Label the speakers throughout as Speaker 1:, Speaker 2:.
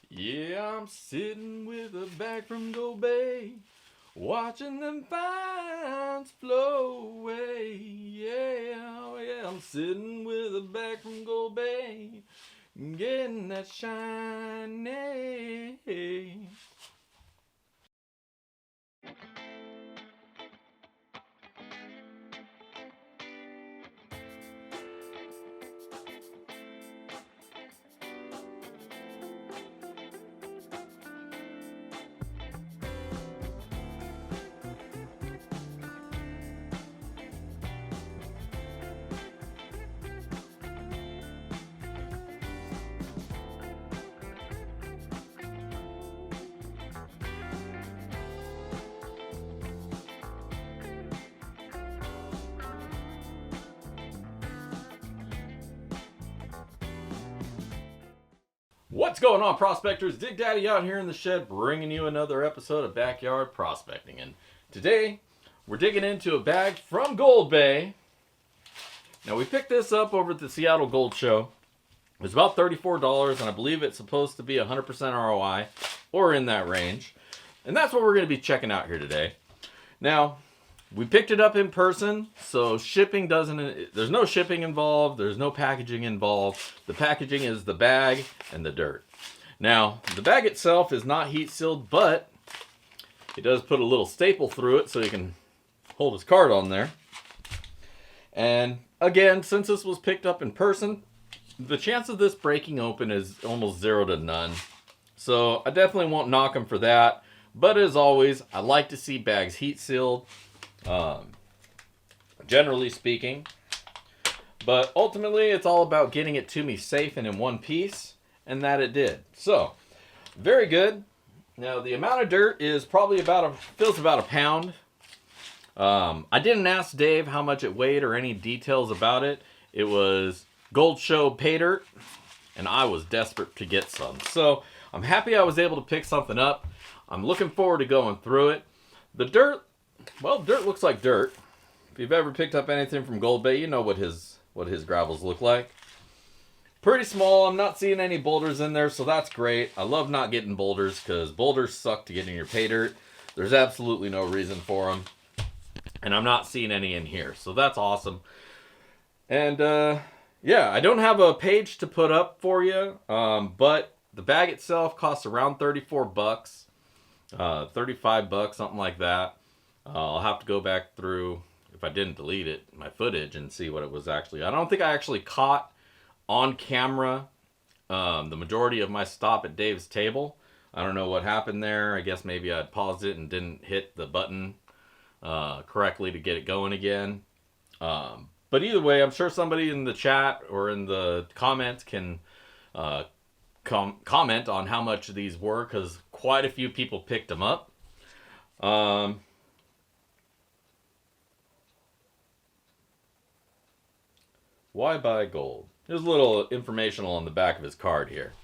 Speaker 1: Yeah, I'm sitting with a bag from Goldbay, watching them fines flow away. Yeah, oh yeah, I'm sitting with a bag from Goldbay, getting that shiny. What's going on, prospectors? Dig Daddy out here in the shed bringing you another episode of Backyard Prospecting. And today we're digging into a bag from Goldbay. Now we picked this up over at the Seattle Gold Show. It was about $34 and I believe it's supposed to be 100% ROI or in that range. And that's what we're going to be checking out here today. Now, we picked it up in person, so shipping there's no shipping involved, there's no packaging involved. The packaging is the bag and the dirt. Now, the bag itself is not heat sealed, but it does put a little staple through it so you can hold his card on there. And again, since this was picked up in person, the chance of this breaking open is almost 0 to none. So I definitely won't knock him for that. But as always, I like to see bags heat sealed. Generally speaking, but ultimately it's all about getting it to me safe and in one piece, and that it did. So very good. Now the amount of dirt is probably feels about a pound. I didn't ask Dave how much it weighed or any details about it. It was Goldshow paydirt, and I was desperate to get some. So I'm happy I was able to pick something up. I'm looking forward to going through it. The dirt, well, dirt looks like dirt. If you've ever picked up anything from Goldbay, you know what his gravels look like. Pretty small. I'm not seeing any boulders in there, so that's great. I love not getting boulders because boulders suck to get in your pay dirt. There's absolutely no reason for them. And I'm not seeing any in here, so that's awesome. And yeah, I don't have a page to put up for you, but the bag itself costs around $34, $35, something like that. I'll have to go back through, if I didn't delete it, my footage and see what it was actually. I don't think I actually caught on camera the majority of my stop at Dave's table. I don't know what happened there. I guess maybe I paused it and didn't hit the button correctly to get it going again. But either way, I'm sure somebody in the chat or in the comments can comment on how much these were, because quite a few people picked them up. Why buy gold? There's a little informational on the back of his card here.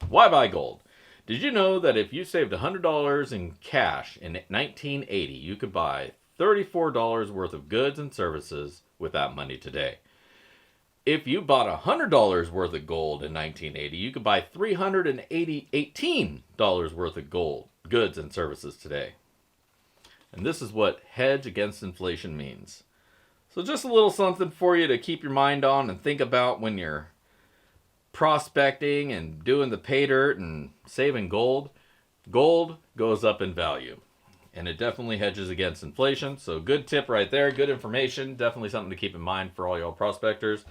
Speaker 1: Why buy gold? Did you know that if you saved $100 in cash in 1980, you could buy $34 worth of goods and services with that money today? If you bought $100 worth of gold in 1980, you could buy $318 worth of gold, goods and services today. And this is what hedge against inflation means. So just a little something for you to keep your mind on and think about when you're prospecting and doing the pay dirt and saving gold. Gold goes up in value, and it definitely hedges against inflation. So good tip right there, good information, definitely something to keep in mind for all y'all prospectors.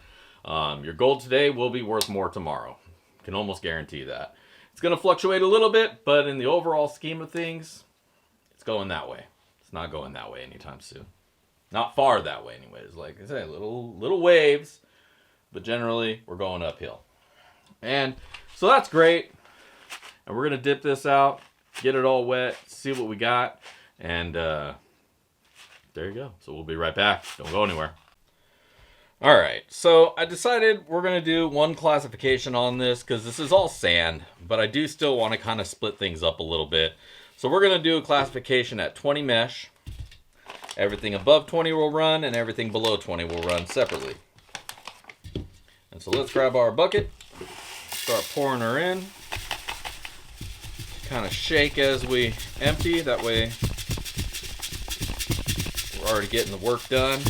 Speaker 1: Your gold today will be worth more tomorrow. Can almost guarantee that. It's going to fluctuate a little bit, but in the overall scheme of things, it's going that way. It's not going that way anytime soon. Not far that way anyways. Like I say, little waves, but generally we're going uphill. And so that's great. And we're going to dip this out, get it all wet, see what we got. And there you go. So we'll be right back. Don't go anywhere. All right. So I decided we're going to do one classification on this because this is all sand, but I do still want to kind of split things up a little bit. So we're going to do a classification at 20 mesh. Everything above 20 will run, and everything below 20 will run separately. And so let's grab our bucket, start pouring her in. kind of shake as we empty. That way we're already getting the work done.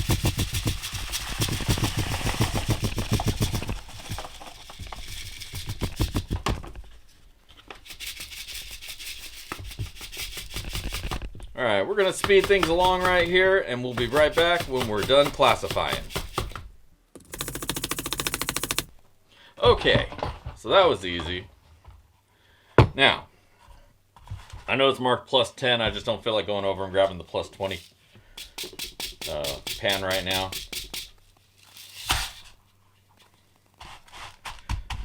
Speaker 1: Alright, we're going to speed things along right here, and we'll be right back when we're done classifying. Okay, so that was easy. Now, I know it's marked plus 10, I just don't feel like going over and grabbing the plus 20 pan right now.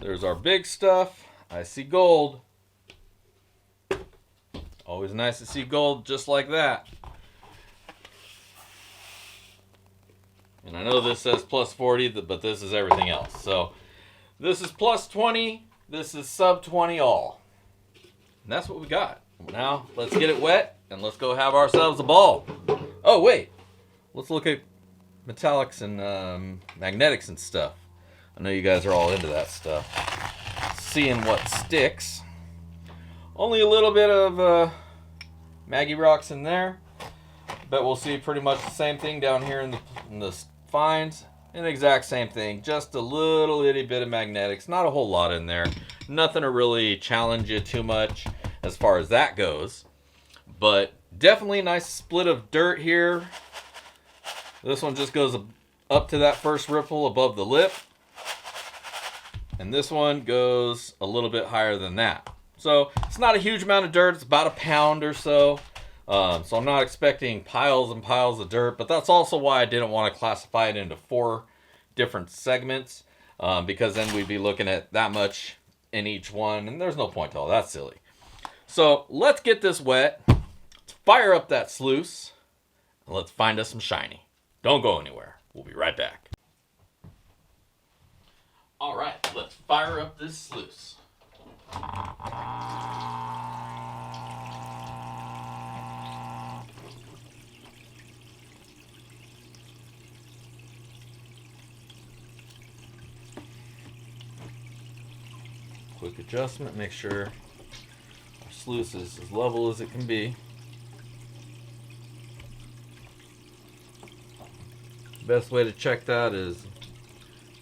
Speaker 1: There's our big stuff. I see gold. Always nice to see gold just like that. And I know this says plus 40, but this is everything else. So this is plus 20, this is sub 20 all. And that's what we got. Now let's get it wet and let's go have ourselves a ball. Oh wait, let's look at metallics and magnetics and stuff. I know you guys are all into that stuff. Seeing what sticks. Only a little bit of Maggie rocks in there, but we'll see pretty much the same thing down here in the fines. An exact same thing, just a little itty bit of magnetics, not a whole lot in there. Nothing to really challenge you too much as far as that goes, but definitely a nice split of dirt here. This one just goes up to that first ripple above the lip, and this one goes a little bit higher than that. So it's not a huge amount of dirt. It's about a pound or so. So I'm not expecting piles and piles of dirt, but that's also why I didn't want to classify it into 4 different segments, because then we'd be looking at that much in each one, and there's no point to all that silly. So let's get this wet. Let's fire up that sluice, and let's find us some shiny. Don't go anywhere. We'll be right back. All right, let's fire up this sluice. Quick adjustment, make sure our sluice is as level as it can be. Best way to check that is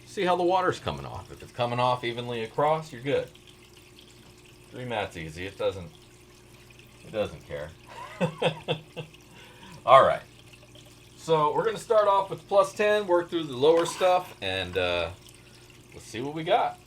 Speaker 1: see how the water's coming off. If it's coming off evenly across, you're good. 3 mats easy. It doesn't care. All right. So we're gonna start off with plus 10, work through the lower stuff, and let's see what we got.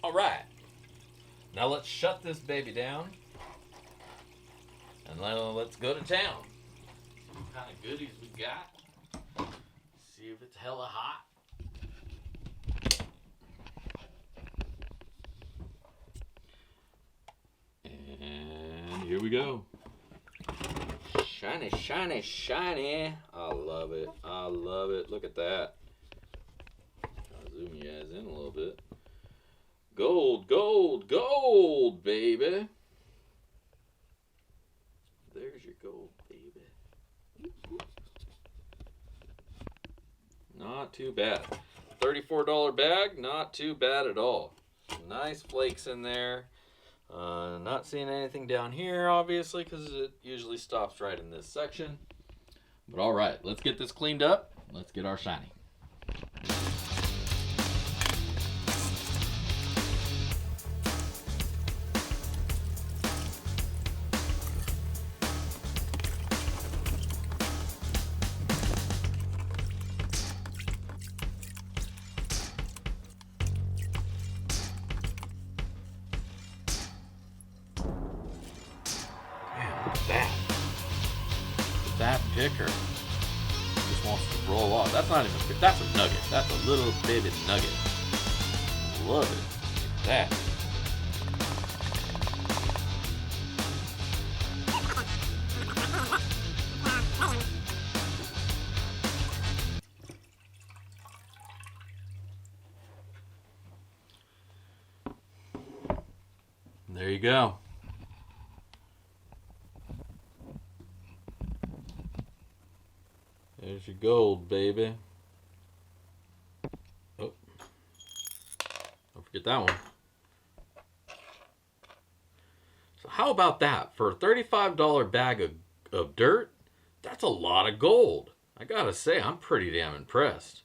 Speaker 1: Alright, now let's shut this baby down, and let's go to town. What kind of goodies we got. See if it's hella hot. And here we go. Shiny, shiny, shiny. I love it. I love it. Look at that. I'll zoom you guys in a little bit. Gold, gold, gold, baby. There's your gold, baby. Not too bad. $34 bag, not too bad at all. Nice flakes in there. Not seeing anything down here, obviously, because it usually stops right in this section. But all right, let's get this cleaned up. Let's get our shiny. That picker just wants to roll off. That's not even a pick. That's a nugget. That's a little baby nugget. Love it. Look at that. There you go. There's your gold, baby. Oh, don't forget that one. So how about that? For a $35 bag of dirt, that's a lot of gold. I gotta say, I'm pretty damn impressed.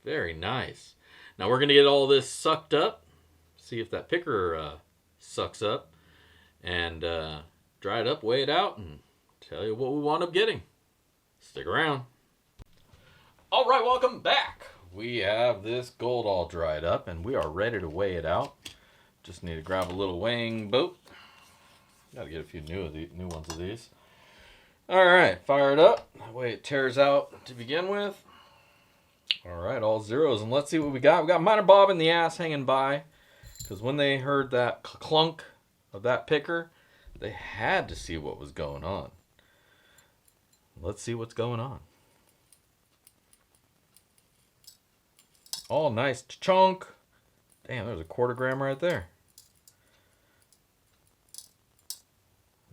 Speaker 1: Very nice. Now we're gonna get all this sucked up. See if that picker sucks up. And dry it up, weigh it out, and tell you what we wound up getting. Stick around. All right, welcome back. We have this gold all dried up and we are ready to weigh it out. Just need to grab a little weighing boat. Got to get a few new ones of these. All right, fire it up. That way it tears out to begin with. All right, all zeros, and let's see what we got. We got minor bob in the ass hanging by, because when they heard that clunk of that picker, they had to see what was going on. Let's see what's going on. Oh, nice chunk. Damn, there's a 1/4 gram right there.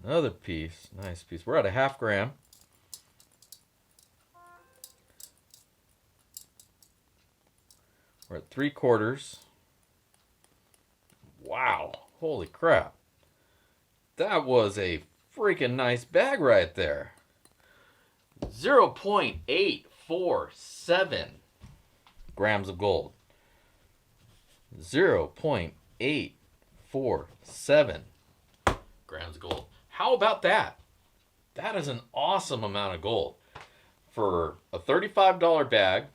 Speaker 1: Another piece. Nice piece. We're at a 1/2 gram. We're at 3/4. Wow. Holy crap. That was a freaking nice bag right there. 0.847 grams of gold. 0.847 grams of gold. How about that? That is an awesome amount of gold. For a $35 bag,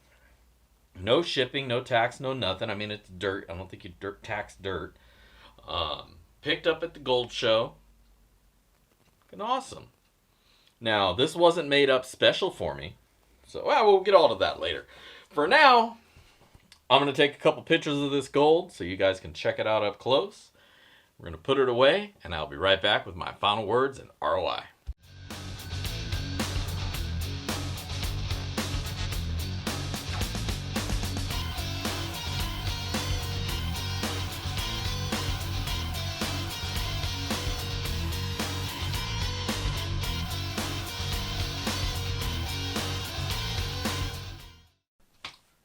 Speaker 1: no shipping, no tax, no nothing. I mean, it's dirt. I don't think you tax dirt. Picked up at the Goldshow. Fucking awesome. Now, this wasn't made up special for me, so we'll get all to that later. For now, I'm going to take a couple pictures of this gold so you guys can check it out up close. We're going to put it away, and I'll be right back with my final words and ROI.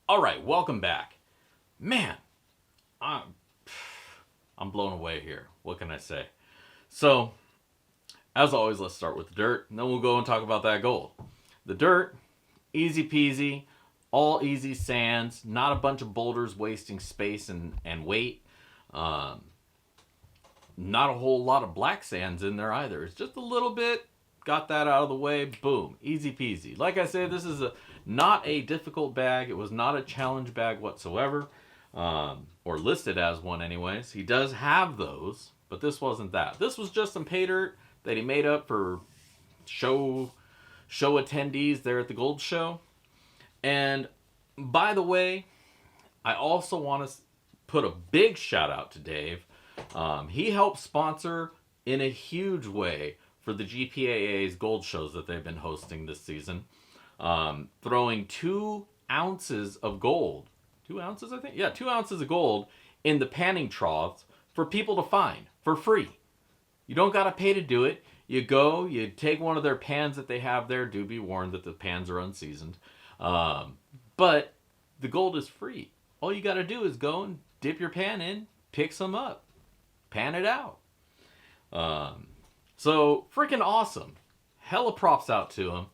Speaker 1: All right, welcome back. Man, I'm blown away here. What can I say? So, as always, let's start with the dirt, and then we'll go and talk about that gold. The dirt, easy peasy, all easy sands, not a bunch of boulders wasting space and weight. Not a whole lot of black sands in there either. It's just a little bit. Got that out of the way. Boom. Easy peasy. Like I said, this is not a difficult bag. It was not a challenge bag whatsoever. Or listed as one anyways. He does have those, but this wasn't that. This was just some pay dirt that he made up for show attendees there at the Goldshow. And by the way, I also want to put a big shout out to Dave. He helped sponsor in a huge way for the GPAA's gold shows that they've been hosting this season. Throwing 2 ounces of gold. 2 ounces, I think? Yeah, 2 ounces of gold in the panning troughs for people to find for free. You don't got to pay to do it. You go, you take one of their pans that they have there. Do be warned that the pans are unseasoned. But the gold is free. All you got to do is go and dip your pan in, pick some up, pan it out. So freaking awesome. Hella props out to him.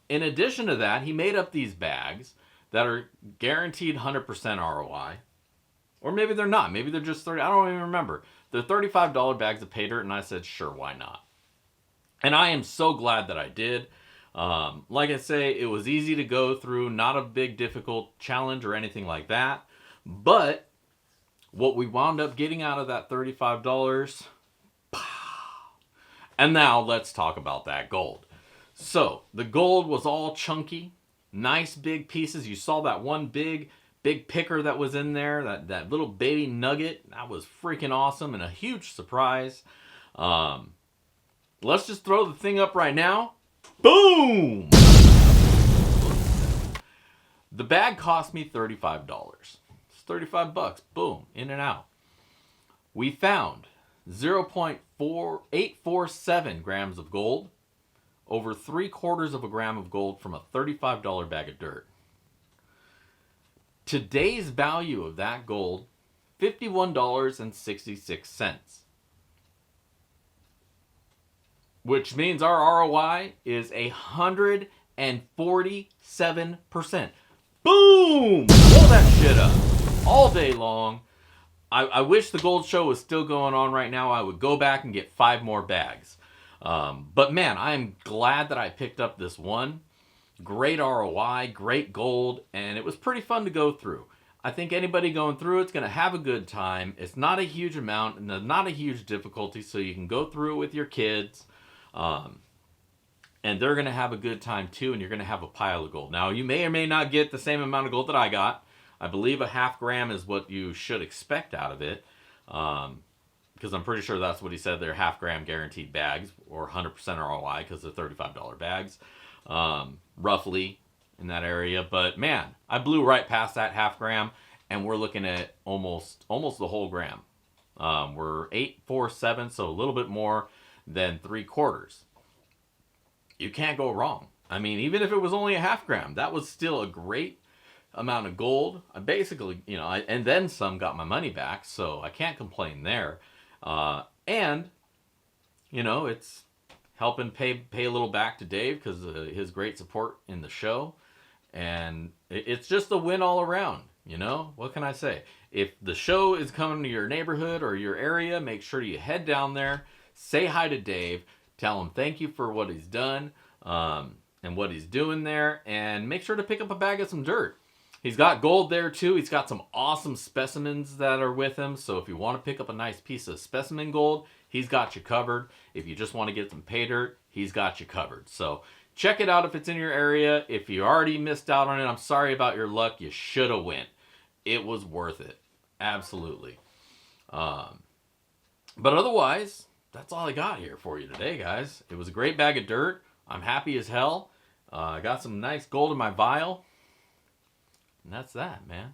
Speaker 1: In addition to that, he made up these bags that are guaranteed 100% ROI. Or maybe they're not. Maybe they're just 30. I don't even remember. They're $35 bags of pay dirt, and I said, sure, why not? And I am so glad that I did. Like I say, it was easy to go through, not a big difficult challenge or anything like that. But what we wound up getting out of that $35, and now let's talk about that gold. So the gold was all chunky, nice big pieces. You saw that one big picker that was in there, that little baby nugget. That was freaking awesome and a huge surprise. Let's just throw the thing up right now. Boom! The bag cost me $35. It's $35. Boom, in and out. We found 0.4847 grams of gold, over 3/4 of a gram of gold from a $35 bag of dirt. Today's value of that gold, $51.66. Which means our ROI is 147%. Boom! Blow that shit up. All day long. I wish the Gold Show was still going on right now. I would go back and get 5 more bags. But man, I am glad that I picked up this one. Great ROI, great gold, and it was pretty fun to go through. I think anybody going through it's going to have a good time. It's not a huge amount and not a huge difficulty, so you can go through it with your kids. And they're going to have a good time too, and you're going to have a pile of gold. Now, you may or may not get the same amount of gold that I got. I believe a half gram is what you should expect out of it. Because I'm pretty sure that's what he said. They're half gram guaranteed bags, or 100% ROI, because they're $35 bags. Roughly in that area. But man, I blew right past that half gram, and we're looking at almost the whole gram. We're 847, so a little bit more than 3/4. You can't go wrong. I mean, even if it was only a half gram, that was still a great amount of gold. I basically, and then some got my money back, so I can't complain there. And it's helping pay a little back to Dave because of his great support in the show. And it's just a win all around, What can I say? If the show is coming to your neighborhood or your area, make sure you head down there, say hi to Dave, tell him thank you for what he's done and what he's doing there, and make sure to pick up a bag of some dirt. He's got gold there too. He's got some awesome specimens that are with him. So if you want to pick up a nice piece of specimen gold, he's got you covered. If you just want to get some pay dirt, he's got you covered. So check it out if it's in your area. If you already missed out on it, I'm sorry about your luck. You should have went. It was worth it. Absolutely. But otherwise, that's all I got here for you today, guys. It was a great bag of dirt. I'm happy as hell. I got some nice gold in my vial. And that's that, man.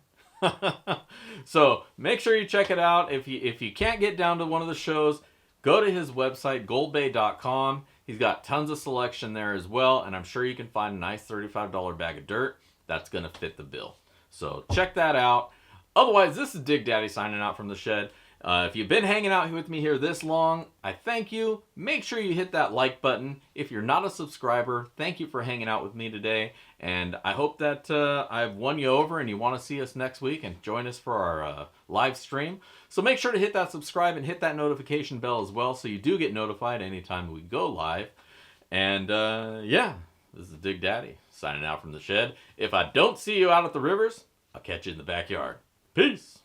Speaker 1: So make sure you check it out. If you can't get down to one of the shows, go to his website, goldbay.com. He's got tons of selection there as well, and I'm sure you can find a nice $35 bag of dirt that's going to fit the bill. So check that out. Otherwise, this is Dig Daddy signing out from the shed. If you've been hanging out with me here this long, I thank you. Make sure you hit that like button. If you're not a subscriber, thank you for hanging out with me today. And I hope that I've won you over and you want to see us next week and join us for our live stream. So make sure to hit that subscribe and hit that notification bell as well so you do get notified anytime we go live. And yeah, this is Dig Daddy signing out from the shed. If I don't see you out at the rivers, I'll catch you in the backyard. Peace.